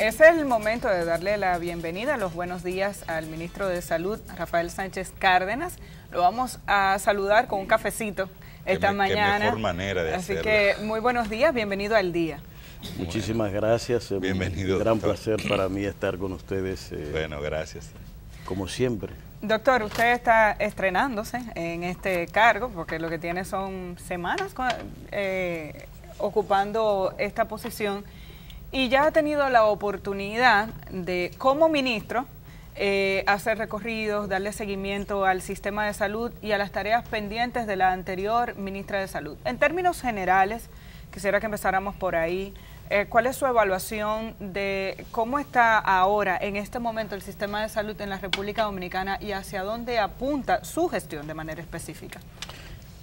es el momento de darle la bienvenida, los buenos días al ministro de Salud, Rafael Sánchez Cárdenas. Lo vamos a saludar con un cafecito esta mañana. Qué mejor manera de hacerlo. Así que muy buenos días, bienvenido al día. Muchísimas gracias. Bienvenido. Un gran placer para mí estar con ustedes. Bueno, gracias. Como siempre. Doctor, usted está estrenándose en este cargo, porque lo que tiene son semanas ocupando esta posición, y ya ha tenido la oportunidad de, como ministro, hacer recorridos, darle seguimiento al sistema de salud y a las tareas pendientes de la anterior ministra de Salud. En términos generales, quisiera que empezáramos por ahí. ¿Cuál es su evaluación de cómo está ahora, en este momento, el sistema de salud en la República Dominicana y hacia dónde apunta su gestión de manera específica?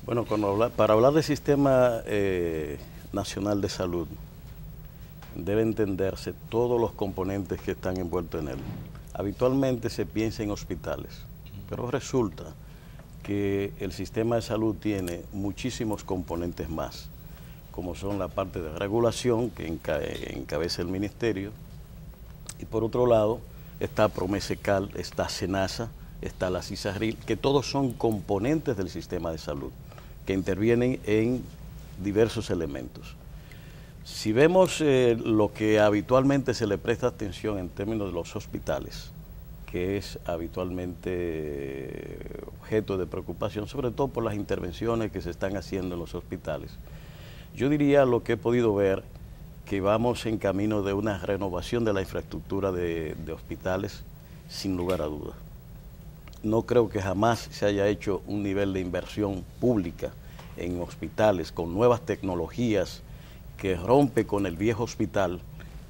Bueno, para hablar del Sistema Nacional de Salud, debe entenderse todos los componentes que están envueltos en él. Habitualmente se piensa en hospitales, pero resulta que el sistema de salud tiene muchísimos componentes más, como son la parte de regulación que encabeza el ministerio, y por otro lado está Promesecal, está SENASA, está la CISARRIL, que todos son componentes del sistema de salud, que intervienen en diversos elementos. Si vemos lo que habitualmente se le presta atención en términos de los hospitales, que es habitualmente objeto de preocupación, sobre todo por las intervenciones que se están haciendo en los hospitales, yo diría, lo que he podido ver, que vamos en camino de una renovación de la infraestructura de hospitales, sin lugar a dudas. No creo que jamás se haya hecho un nivel de inversión pública en hospitales con nuevas tecnologías que rompe con el viejo hospital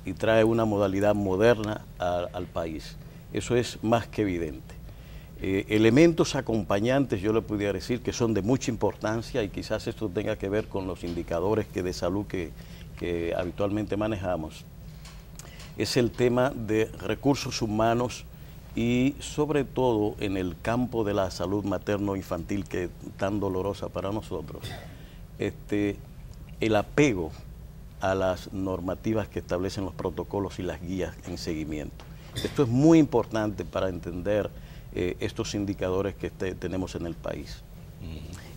y trae una modalidad moderna al país. Eso es más que evidente. Elementos acompañantes, yo le pudiera decir, que son de mucha importancia, y quizás esto tenga que ver con los indicadores de salud que habitualmente manejamos, es el tema de recursos humanos y sobre todo en el campo de la salud materno-infantil, que es tan dolorosa para nosotros, el apego a las normativas que establecen los protocolos y las guías en seguimiento. Esto es muy importante para entender estos indicadores que tenemos en el país.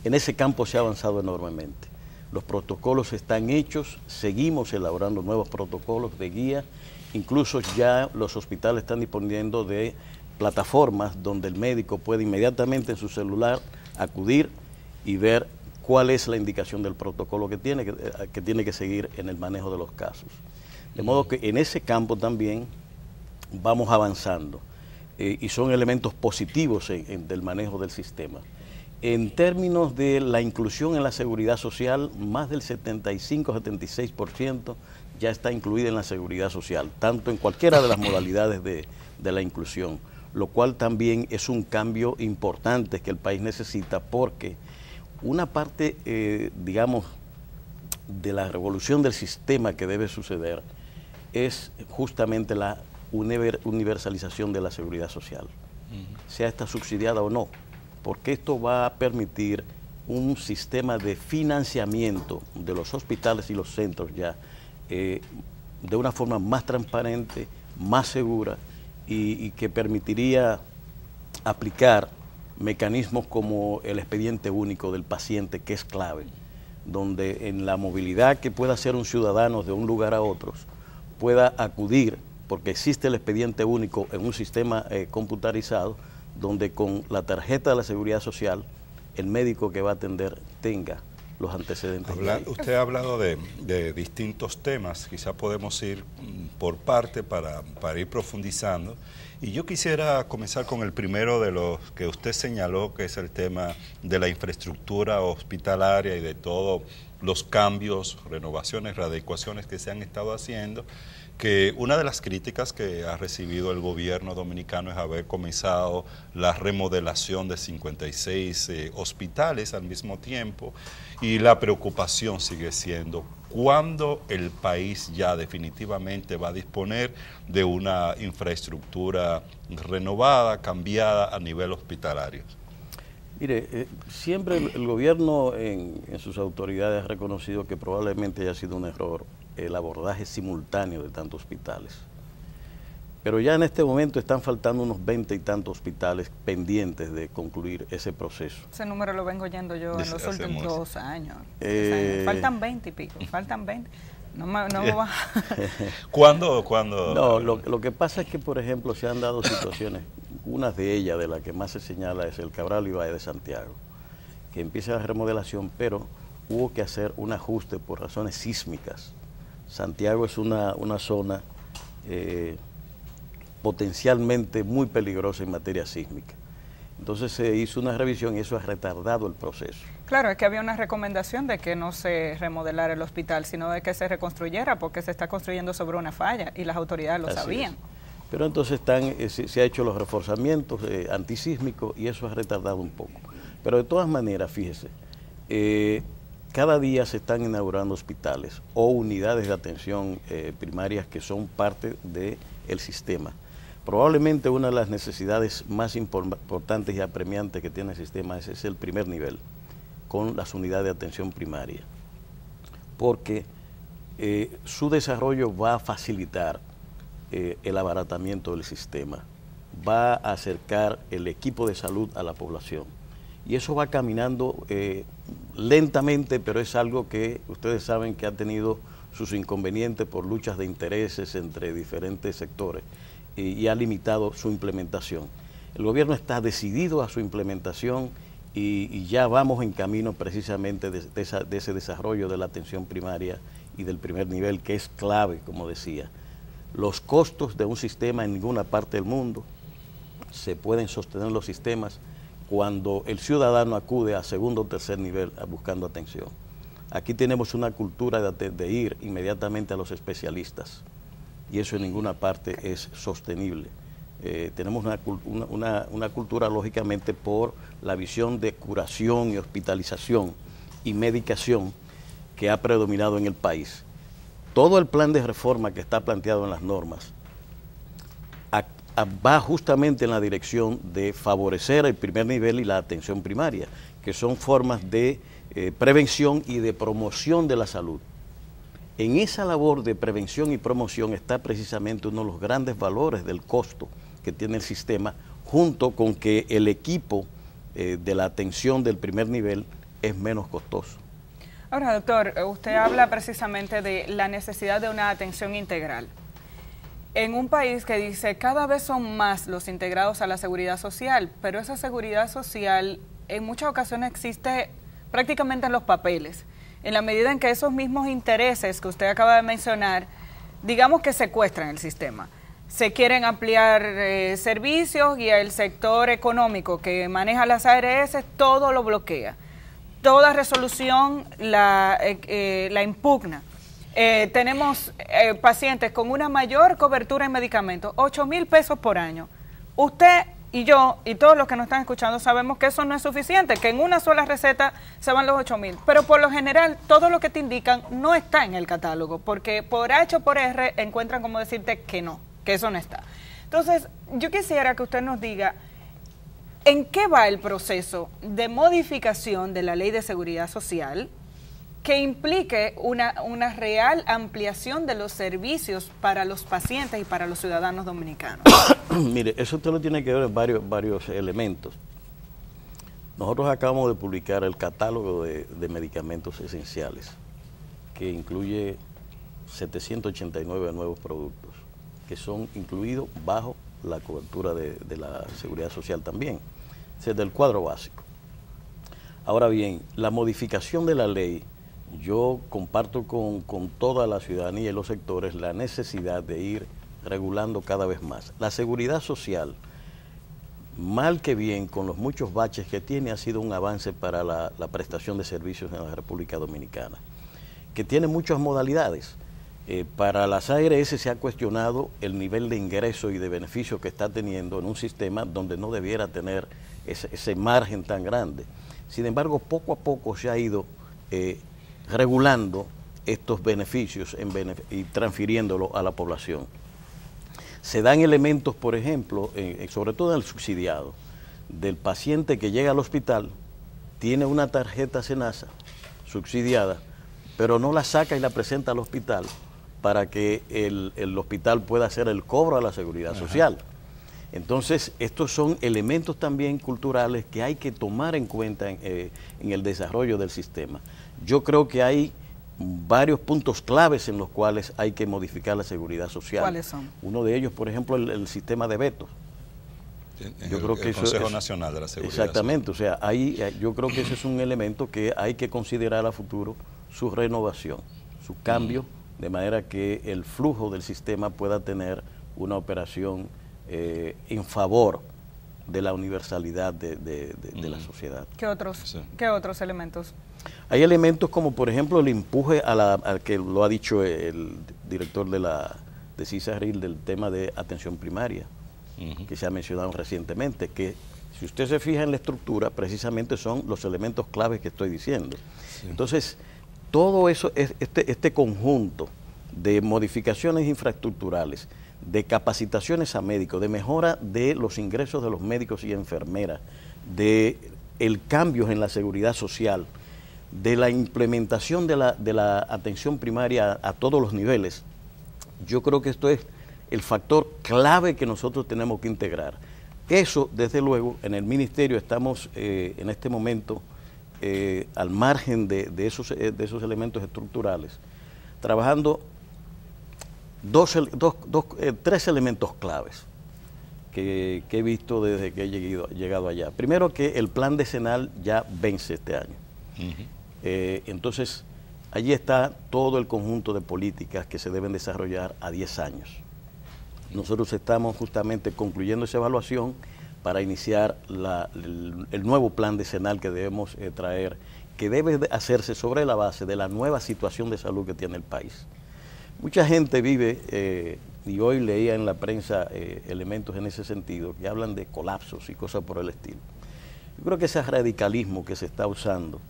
En ese campo se ha avanzado enormemente. Los protocolos están hechos, seguimos elaborando nuevos protocolos de guía, incluso ya los hospitales están disponiendo de plataformas donde el médico puede inmediatamente en su celular acudir y ver cuál es la indicación del protocolo que tiene que seguir en el manejo de los casos. De modo que en ese campo también vamos avanzando y son elementos positivos del manejo del sistema. En términos de la inclusión en la seguridad social, más del 75-76% ya está incluida en la seguridad social, tanto en cualquiera de las modalidades de la inclusión, lo cual también es un cambio importante que el país necesita, porque una parte, digamos, de la revolución del sistema que debe suceder es justamente la universalización de la seguridad social, sea esta subsidiada o no, porque esto va a permitir un sistema de financiamiento de los hospitales y los centros ya de una forma más transparente, más segura y que permitiría aplicar mecanismos como el expediente único del paciente, que es clave, donde en la movilidad que pueda hacer un ciudadano de un lugar a otro pueda acudir, porque existe el expediente único en un sistema computarizado, donde con la tarjeta de la Seguridad Social el médico que va a atender tenga los antecedentes. Usted ha hablado de distintos temas, quizás podemos ir por parte para ir profundizando. Y yo quisiera comenzar con el primero de los que usted señaló, que es el tema de la infraestructura hospitalaria y de todos los cambios, renovaciones, readecuaciones que se han estado haciendo, que una de las críticas que ha recibido el gobierno dominicano es haber comenzado la remodelación de 56 hospitales al mismo tiempo, y la preocupación sigue siendo ¿cuándo el país ya definitivamente va a disponer de una infraestructura renovada, cambiada a nivel hospitalario? Mire, siempre el gobierno en sus autoridades ha reconocido que probablemente haya sido un error el abordaje simultáneo de tantos hospitales. Pero ya en este momento están faltando unos 20 y tantos hospitales pendientes de concluir ese proceso. Ese número lo vengo oyendo yo en los últimos 2 años. Faltan 20 y pico, faltan 20. No va. ¿Cuándo? No, lo que pasa es que, por ejemplo, se han dado situaciones, una de ellas, de la que más se señala, es el Cabral Ibáez de Santiago, que empieza la remodelación, pero hubo que hacer un ajuste por razones sísmicas. Santiago es una zona potencialmente muy peligrosa en materia sísmica. Entonces se hizo una revisión y eso ha retardado el proceso. Claro, es que había una recomendación de que no se remodelara el hospital, sino de que se reconstruyera, porque se está construyendo sobre una falla y las autoridades lo sabían. Pero entonces se ha hecho los reforzamientos antisísmicos y eso ha retardado un poco. Pero de todas maneras, fíjese, cada día se están inaugurando hospitales o unidades de atención primarias que son parte del sistema. Probablemente una de las necesidades más importantes y apremiantes que tiene el sistema es el primer nivel, con las unidades de atención primaria, porque su desarrollo va a facilitar el abaratamiento del sistema, va a acercar el equipo de salud a la población. Y eso va caminando lentamente, pero es algo que ustedes saben que ha tenido sus inconvenientes por luchas de intereses entre diferentes sectores y ha limitado su implementación. El gobierno está decidido a su implementación y ya vamos en camino precisamente de ese desarrollo de la atención primaria y del primer nivel, que es clave, como decía. Los costos de un sistema en ninguna parte del mundo se pueden sostener los sistemas cuando el ciudadano acude a segundo o tercer nivel buscando atención. Aquí tenemos una cultura de ir inmediatamente a los especialistas y eso en ninguna parte es sostenible. Tenemos una cultura, lógicamente, por la visión de curación y hospitalización y medicación que ha predominado en el país. Todo el plan de reforma que está planteado en las normas va justamente en la dirección de favorecer el primer nivel y la atención primaria, que son formas de prevención y de promoción de la salud. En esa labor de prevención y promoción está precisamente uno de los grandes valores del costo que tiene el sistema, junto con que el equipo de la atención del primer nivel es menos costoso. Ahora, doctor, usted habla precisamente de la necesidad de una atención integral. En un país que dice cada vez son más los integrados a la seguridad social, pero esa seguridad social en muchas ocasiones existe prácticamente en los papeles, en la medida en que esos mismos intereses que usted acaba de mencionar, digamos que secuestran el sistema. Se quieren ampliar servicios y el sector económico que maneja las ARS todo lo bloquea. Toda resolución la impugna. Tenemos pacientes con una mayor cobertura en medicamentos, 8,000 pesos por año. Usted y yo y todos los que nos están escuchando sabemos que eso no es suficiente, que en una sola receta se van los 8,000. Pero por lo general, todo lo que te indican no está en el catálogo, porque por H o por R encuentran como decirte que no, que eso no está. Entonces, yo quisiera que usted nos diga, ¿en qué va el proceso de modificación de la Ley de Seguridad Social que implique una real ampliación de los servicios para los pacientes y para los ciudadanos dominicanos? Mire, eso usted lo tiene que ver en varios elementos. Nosotros acabamos de publicar el catálogo de medicamentos esenciales, que incluye 789 nuevos productos, que son incluidos bajo la cobertura de la seguridad social también, desde el cuadro básico. Ahora bien, la modificación de la ley, yo comparto con toda la ciudadanía y los sectores la necesidad de ir regulando cada vez más. La seguridad social, mal que bien, con los muchos baches que tiene, ha sido un avance para la prestación de servicios en la República Dominicana, que tiene muchas modalidades. Para las ARS se ha cuestionado el nivel de ingreso y de beneficio que está teniendo en un sistema donde no debiera tener ese margen tan grande. Sin embargo, poco a poco se ha ido regulando estos beneficios y transfiriéndolo a la población. Se dan elementos, por ejemplo, sobre todo en el subsidiado, del paciente que llega al hospital, tiene una tarjeta SENASA subsidiada, pero no la saca y la presenta al hospital para que el hospital pueda hacer el cobro a la seguridad social. Entonces, estos son elementos también culturales que hay que tomar en cuenta en el desarrollo del sistema. Yo creo que hay varios puntos claves en los cuales hay que modificar la seguridad social. ¿Cuáles son? Uno de ellos, por ejemplo, el sistema de vetos. Yo creo que el Consejo Nacional de la Seguridad. Exactamente, o sea, yo creo que ese es un elemento que hay que considerar a futuro, su renovación, su cambio, de manera que el flujo del sistema pueda tener una operación en favor de la universalidad de la sociedad. ¿Qué otros elementos? Hay elementos como, por ejemplo, el empuje al que lo ha dicho el director de CISARIL del tema de atención primaria, que se ha mencionado recientemente, que si usted se fija en la estructura, precisamente son los elementos claves que estoy diciendo. Sí. Entonces, todo eso, este conjunto de modificaciones infraestructurales, de capacitaciones a médicos, de mejora de los ingresos de los médicos y enfermeras, de el cambio en la seguridad social, de la implementación de la atención primaria a todos los niveles, yo creo que esto es el factor clave que nosotros tenemos que integrar. Eso, desde luego, en el Ministerio estamos en este momento al margen de esos elementos estructurales, trabajando tres elementos claves que he visto desde que he llegado allá. Primero, que el plan decenal ya vence este año. Entonces, allí está todo el conjunto de políticas que se deben desarrollar a 10 años. Nosotros estamos justamente concluyendo esa evaluación para iniciar el nuevo plan decenal que debemos traer, que debe hacerse sobre la base de la nueva situación de salud que tiene el país. Mucha gente vive, y hoy leía en la prensa elementos en ese sentido, que hablan de colapsos y cosas por el estilo. Yo creo que ese radicalismo que se está usando,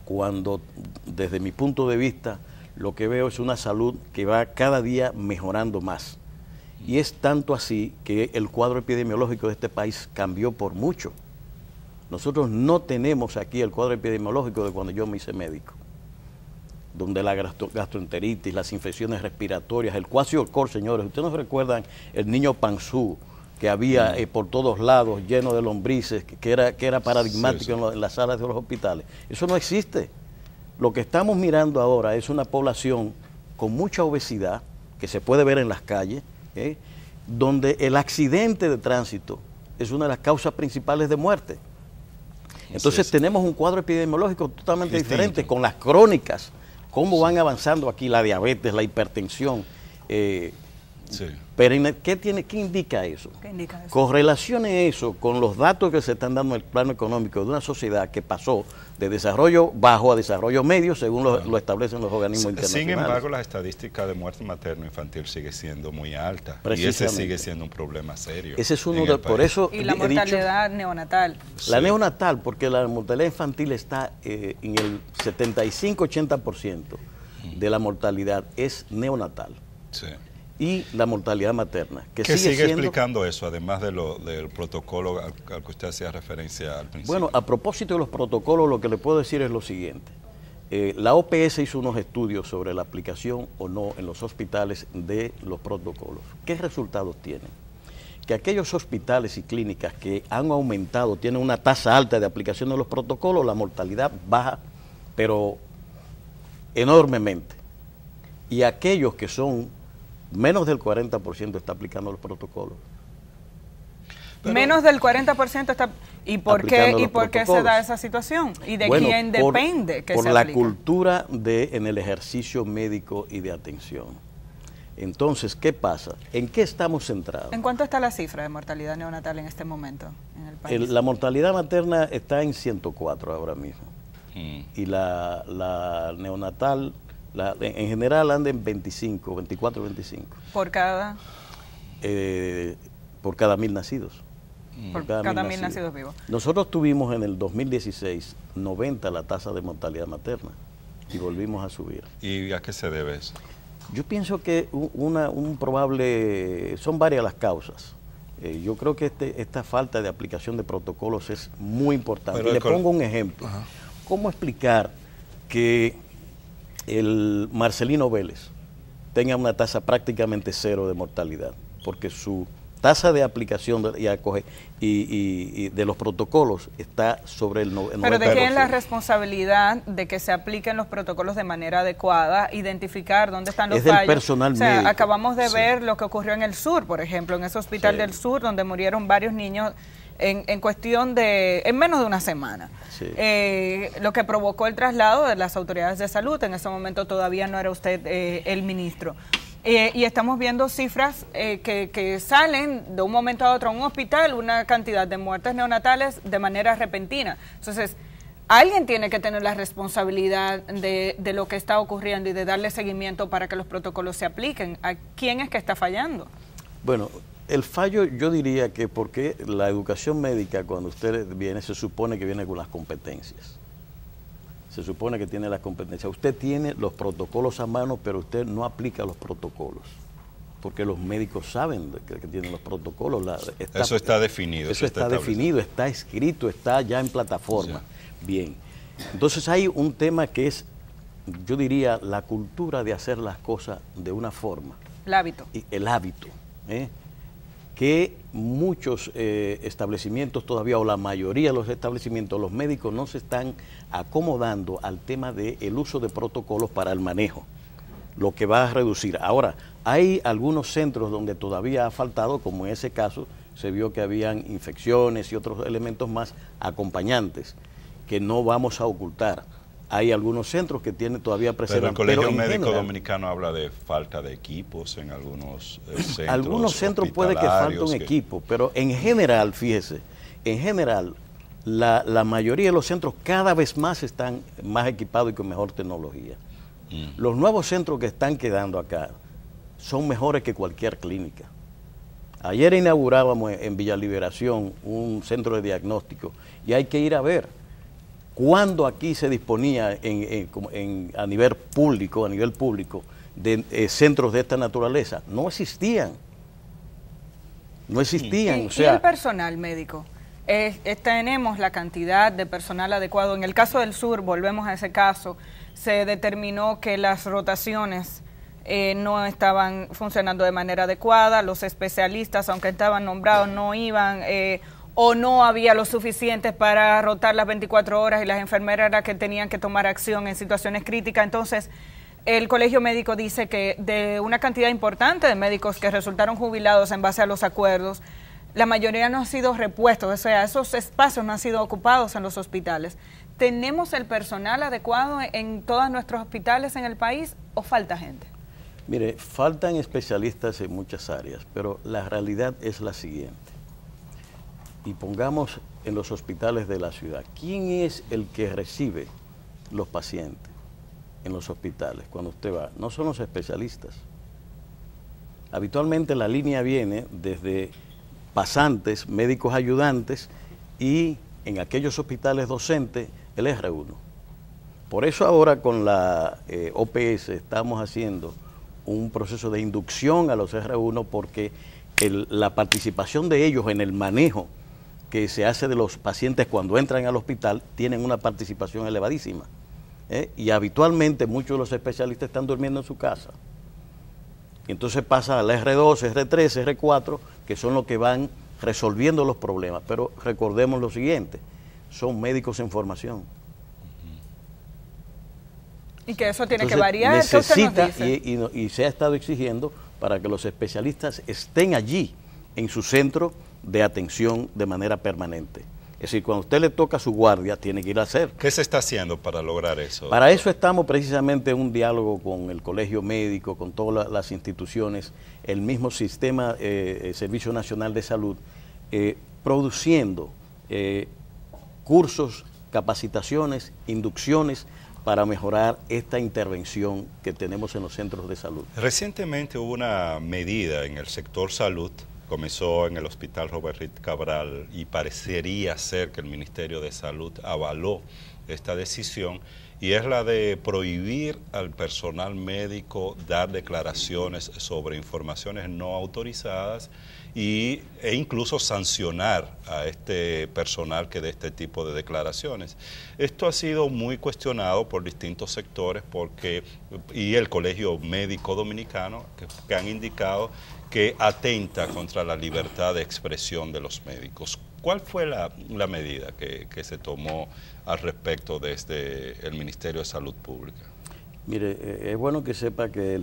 cuando desde mi punto de vista lo que veo es una salud que va cada día mejorando más. Y es tanto así que el cuadro epidemiológico de este país cambió por mucho. Nosotros no tenemos aquí el cuadro epidemiológico de cuando yo me hice médico, donde la gastroenteritis, las infecciones respiratorias, el cuasiocor, señores, ustedes no recuerdan el niño Panzú que había por todos lados lleno de lombrices, que era paradigmático en las salas de los hospitales. Eso no existe. Lo que estamos mirando ahora es una población con mucha obesidad, que se puede ver en las calles, donde el accidente de tránsito es una de las causas principales de muerte. Entonces tenemos un cuadro epidemiológico totalmente diferente, con las crónicas, cómo van avanzando aquí la diabetes, la hipertensión. Pero ¿qué indica eso? ¿Qué indica eso? Correlacione eso con los datos que se están dando en el plano económico de una sociedad que pasó de desarrollo bajo a desarrollo medio, según lo establecen los organismos internacionales. Sin embargo, la estadística de muerte materno-infantil sigue siendo muy alta. Y ese sigue siendo un problema serio. Ese es uno de, por eso y la mortalidad neonatal. La neonatal, porque la mortalidad infantil está en el 75-80% de la mortalidad es neonatal. Sí. Y la mortalidad materna. ¿Qué sigue explicando eso, además del protocolo al que usted hacía referencia al principio? Bueno, a propósito de los protocolos, lo que le puedo decir es lo siguiente. La OPS hizo unos estudios sobre la aplicación o no en los hospitales de los protocolos. ¿Qué resultados tienen? Que aquellos hospitales y clínicas que han aumentado, tienen una tasa alta de aplicación de los protocolos, la mortalidad baja, pero enormemente. Y aquellos que son menos del 40% está aplicando los protocolos. Pero menos del 40% está... ¿Y por qué se da esa situación? ¿Y de quién depende que se aplique? Por la cultura en el ejercicio médico y de atención. Entonces, ¿qué pasa? ¿En qué estamos centrados? ¿En cuánto está la cifra de mortalidad neonatal en este momento en el país? La mortalidad materna está en 104 ahora mismo. Y la neonatal... en general anda en 25, 24, 25. ¿Por cada? Por cada 1000 nacidos. Por cada 1000 nacidos vivos. Nosotros tuvimos en el 2016 90 la tasa de mortalidad materna y volvimos a subir. ¿Y a qué se debe eso? Yo pienso que son varias las causas. Yo creo que esta falta de aplicación de protocolos es muy importante. Y le pongo un ejemplo. ¿Cómo explicar que el Marcelino Vélez, tengan una tasa prácticamente cero de mortalidad, porque su tasa de aplicación y de los protocolos está sobre el 90%. Pero ¿de quién es la responsabilidad de que se apliquen los protocolos de manera adecuada, identificar dónde están los fallos? Es del personal médico. Acabamos de ver lo que ocurrió en el sur, por ejemplo, en ese hospital del sur, donde murieron varios niños en cuestión en menos de una semana. Sí. Lo que provocó el traslado de las autoridades de salud. En ese momento todavía no era usted el ministro. Y estamos viendo cifras que salen de un momento a otro a un hospital, una cantidad de muertes neonatales de manera repentina. Entonces, alguien tiene que tener la responsabilidad de lo que está ocurriendo y de darle seguimiento para que los protocolos se apliquen. ¿A quién es que está fallando? Bueno, el fallo yo diría que porque la educación médica, cuando usted viene, se supone que viene con las competencias. Se supone que tiene las competencias. Usted tiene los protocolos a mano, pero usted no aplica los protocolos, porque los médicos saben que tienen los protocolos. Eso está definido. Eso está definido, está escrito, está ya en plataforma. Sí. Bien. Entonces hay un tema que es, yo diría, la cultura de hacer las cosas de una forma. El hábito. El hábito. Que muchos establecimientos todavía, o la mayoría de los establecimientos, los médicos no se están acomodando al tema del uso de protocolos para el manejo, lo que va a reducir. Ahora, hay algunos centros donde todavía ha faltado, como en ese caso, se vio que habían infecciones y otros elementos más acompañantes, que no vamos a ocultar. Hay algunos centros que tienen todavía preservan. Pero el Colegio Médico Dominicano habla de falta de equipos en algunos centros. Algunos centros puede que falte un equipo, pero en general, fíjese, en general, la mayoría de los centros cada vez más están más equipados y con mejor tecnología. Los nuevos centros que están quedando acá son mejores que cualquier clínica. Ayer inaugurábamos en Villa Liberación un centro de diagnóstico y hay que ir a ver. Cuando aquí se disponía a nivel público, de centros de esta naturaleza, no existían. No existían. ¿Y el personal médico? Tenemos la cantidad de personal adecuado. En el caso del sur, volvemos a ese caso, se determinó que las rotaciones no estaban funcionando de manera adecuada, los especialistas, aunque estaban nombrados, no iban, o no había lo suficientes para rotar las 24 horas y las enfermeras eran que tenían que tomar acción en situaciones críticas. Entonces, el Colegio Médico dice que de una cantidad importante de médicos que resultaron jubilados en base a los acuerdos, la mayoría no han sido repuestos, o sea, esos espacios no han sido ocupados en los hospitales. ¿Tenemos el personal adecuado en todos nuestros hospitales en el país o falta gente? Mire, faltan especialistas en muchas áreas, pero la realidad es la siguiente. Y pongamos en los hospitales de la ciudad, ¿quién es el que recibe los pacientes en los hospitales cuando usted va? No son los especialistas. Habitualmente la línea viene desde pasantes, médicos ayudantes y en aquellos hospitales docentes el R1. Por eso ahora con la OPS estamos haciendo un proceso de inducción a los R1 porque la participación de ellos en el manejo que se hace de los pacientes cuando entran al hospital tienen una participación elevadísima. Y habitualmente muchos de los especialistas están durmiendo en su casa. Y entonces pasa al R2, R3, R4, que son los que van resolviendo los problemas. Pero recordemos lo siguiente, son médicos en formación. Y que eso tiene entonces, que variar. Necesita, y se ha estado exigiendo para que los especialistas estén allí en su centro de atención de manera permanente. Es decir, cuando a usted le toca su guardia, tiene que ir a hacer. ¿Qué se está haciendo para lograr eso? Para eso estamos precisamente en un diálogo con el Colegio Médico, con todas las instituciones, el mismo sistema Servicio Nacional de Salud, produciendo cursos, capacitaciones, inducciones para mejorar esta intervención que tenemos en los centros de salud. Recientemente hubo una medida en el sector salud, comenzó en el Hospital Robert Reed Cabral y parecería ser que el Ministerio de Salud avaló esta decisión y es la de prohibir al personal médico dar declaraciones sobre informaciones no autorizadas e incluso sancionar a este personal que dé este tipo de declaraciones. Esto ha sido muy cuestionado por distintos sectores y el Colegio Médico Dominicano, que han indicado que atenta contra la libertad de expresión de los médicos. ¿Cuál fue la medida que se tomó al respecto desde el Ministerio de Salud Pública? Mire, es bueno que sepa que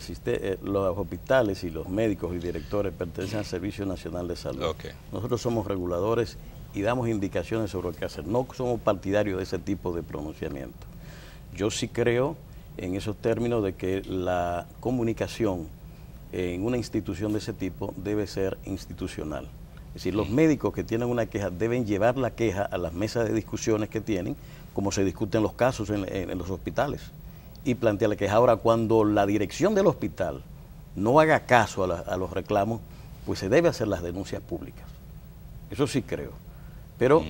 los hospitales y los médicos y directores pertenecen al Servicio Nacional de Salud. Okay. Nosotros somos reguladores y damos indicaciones sobre lo que hacer. No somos partidarios de ese tipo de pronunciamiento. Yo sí creo en esos términos de que la comunicación en una institución de ese tipo debe ser institucional. Es decir, los médicos que tienen una queja deben llevar la queja a las mesas de discusiones que tienen, como se discuten los casos en los hospitales, y plantear la queja. Ahora, cuando la dirección del hospital no haga caso a los reclamos, pues se debe hacer las denuncias públicas. Eso sí creo. Pero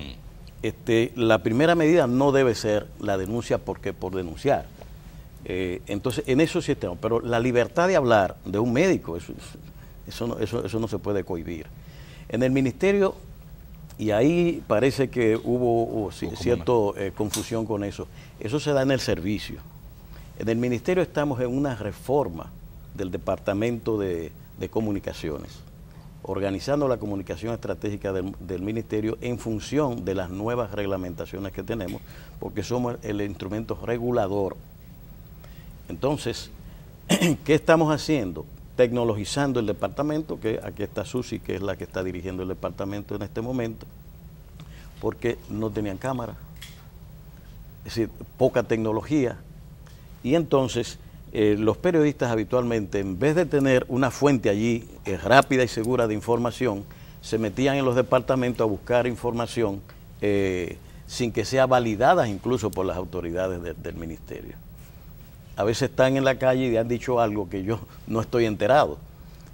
la primera medida no debe ser la denuncia por denunciar. Entonces, en eso sí estamos. Pero la libertad de hablar de un médico, eso no se puede cohibir. En el ministerio, y ahí parece que hubo cierta confusión con eso se da en el servicio. En el ministerio estamos en una reforma del Departamento de Comunicaciones, organizando la comunicación estratégica del ministerio en función de las nuevas reglamentaciones que tenemos, porque somos el instrumento regulador. Entonces, ¿qué estamos haciendo? Tecnologizando el departamento, que aquí está Susi, que es la que está dirigiendo el departamento en este momento, porque no tenían cámara, es decir, poca tecnología, y entonces los periodistas habitualmente, en vez de tener una fuente allí rápida y segura de información, se metían en los departamentos a buscar información sin que sea validada incluso por las autoridades del ministerio. A veces están en la calle y han dicho algo que yo no estoy enterado.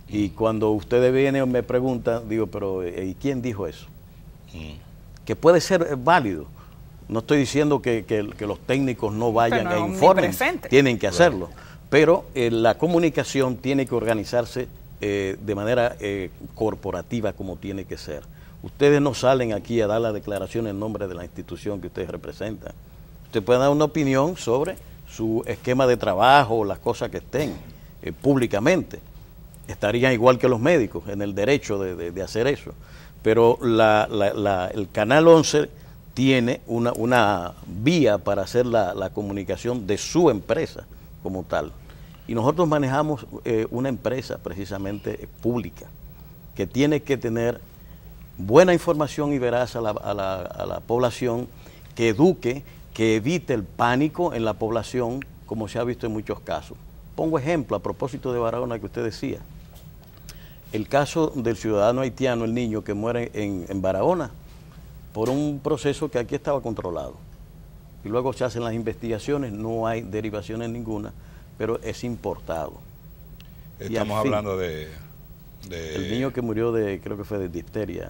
Y cuando ustedes vienen o me preguntan, digo, pero ¿y quién dijo eso? Que puede ser válido. No estoy diciendo que los técnicos no vayan e informen, tienen que hacerlo. Pero la comunicación tiene que organizarse de manera corporativa como tiene que ser. Ustedes no salen aquí a dar la declaración en nombre de la institución que ustedes representan. Usted puede dar una opinión sobre su esquema de trabajo, las cosas que estén públicamente. Estarían igual que los médicos en el derecho de hacer eso. Pero el Canal 11 tiene una vía para hacer la comunicación de su empresa como tal. Y nosotros manejamos una empresa precisamente pública que tiene que tener buena información y veraz a la población, que eduque, que evite el pánico en la población, como se ha visto en muchos casos. Pongo ejemplo a propósito de Barahona que usted decía. El caso del ciudadano haitiano, el niño que muere en Barahona, por un proceso que aquí estaba controlado. Y luego se hacen las investigaciones, no hay derivaciones ninguna, pero es importado. Estamos hablando de... El niño que murió creo que fue de difteria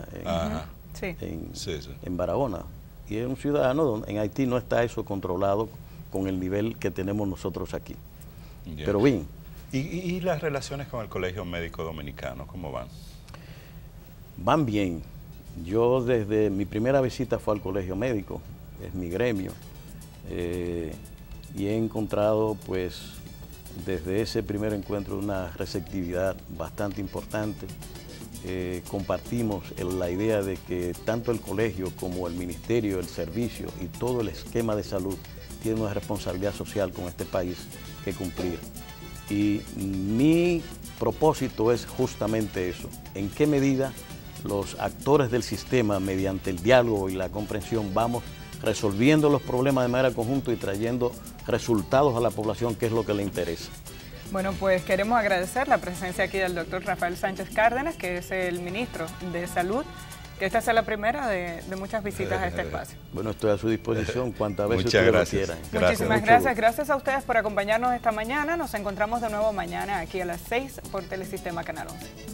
en Barahona. Y es un ciudadano, en Haití no está eso controlado con el nivel que tenemos nosotros aquí. Yeah. Pero bien. ¿Y las relaciones con el Colegio Médico Dominicano, cómo van? Van bien. Yo desde mi primera visita fue al Colegio Médico, es mi gremio, y he encontrado pues desde ese primer encuentro una receptividad bastante importante. Compartimos la idea de que tanto el colegio como el ministerio, el servicio y todo el esquema de salud tiene una responsabilidad social con este país que cumplir. Y mi propósito es justamente eso, en qué medida los actores del sistema, mediante el diálogo y la comprensión, vamos resolviendo los problemas de manera conjunta y trayendo resultados a la población, que es lo que le interesa. Bueno, pues queremos agradecer la presencia aquí del doctor Rafael Sánchez Cárdenas, que es el ministro de Salud, que esta sea la primera de muchas visitas a este espacio. Bueno, estoy a su disposición cuantas veces ustedes lo quieran. Muchísimas gracias. Gracias a ustedes por acompañarnos esta mañana. Nos encontramos de nuevo mañana aquí a las 6 por Telesistema Canal 11.